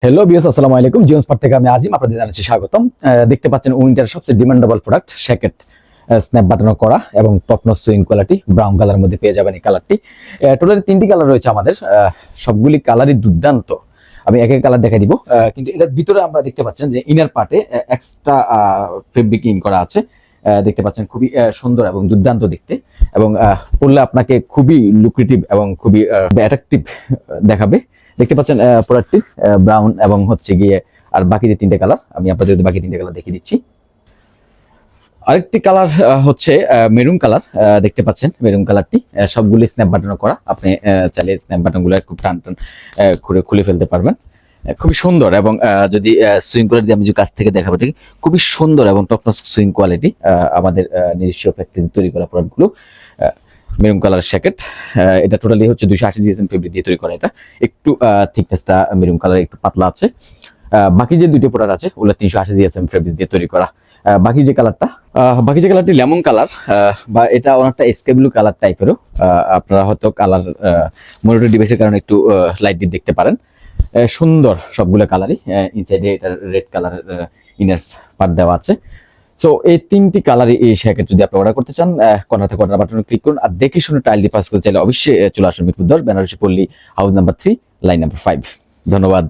Hello বিয়স, আসসালামু আলাইকুম। জিওন্স পার্ট থেকে আমি আজিম আপনাদের জানাচ্ছি স্বাগতম। দেখতে পাচ্ছেন উইন্টার সবচেয়ে ডিমান্ডেবল প্রোডাক্ট শ্যাকেট, স্ন্যাপ বাটনও করা এবং top notch swing quality brown কালারের মধ্যে পেয়ে যাবেন এই কালারটি। টোটালি 3টি কালার রয়েছে আমাদের, সবগুলি কালারই দুর্দান্ত। আমি এক এক কালার দেখাই দিব, কিন্তু এটার ভিতরে আমরা দেখতে পাচ্ছেন যে ইনার পার্টে এক্সট্রা ফেব্রিকিং করা আছে। দেখতে পাচ্ছেন খুবই সুন্দর এবং দুর্দান্ত দেখতে, এবং পরলে আপনাকে খুবই লুক্রেটিভ এবং খুবই অ্যাট্রাকটিভ দেখাবে। দেখতে পাচ্ছেন প্রোডাক্টটি ব্রাউন এবং হচ্ছে গিয়ে আর বাকি যে 3টে কালার আমি আপনাদের বাকি 3টে কালার দেখিয়ে দিচ্ছি। আরেকটি কালার হচ্ছে মেরুন কালার। দেখতে পাচ্ছেন মেরুন কালারটি সবগুলি স্ন্যাপ বাটন করা। আপনি চাইলে স্ন্যাপ বাটনগুলো খুব টান টান করে খুলে ফেলতে পারবেন। খুবই সুন্দর, এবং যদি সুইং কোয়ালিটি আমি যে কাছ থেকে দেখাবো ঠিক খুবই সুন্দর এবং টপ নচ সুইং কোয়ালিটি। আমাদের নিজস্ব ফ্যাক্টরি তৈরি করা প্রোডাক্টগুলো। মেরুন কালার শ্যাকেট, এটা টোটালি হচ্ছে 280 জিএসএম ফেব্রিক দিয়ে তৈরি করা। এটা একটু থিকনেসটা মেরুন কালার একটু পাতলা আছে। বাকি যে দুটো প্রোডাক্ট আছে ওগুলো 380 জিএসএম ফেব্রিক দিয়ে তৈরি করা। বাকি যে কালারটি লেমন কালার, বা এটা অনেকটা স্কাই ব্লু কালার টাইপেরও। আপনারা হয়তো কালার মনিটর ডিভাইসের কারণে একটু লাইট দেখতে পারেন। সুন্দর সবগুলো কালারই। ইনসাইডে এটা রেড কালার ইনার পার্ট দেওয়া আছে। সো এই 3টি কালারই এই শ্যাকেট যদি আপনি অর্ডার করতে চান, কর্নার থেকে অর্ডার বাটনে ক্লিক করুন। আর দেখে শুনে টাইল দিয়ে পাস করতে চাইলে অবশ্যই চলে আসুন মিরপুর 10 বেনারসি পল্লী, হাউস নাম্বার 3, লাইন নাম্বার 5। ধন্যবাদ।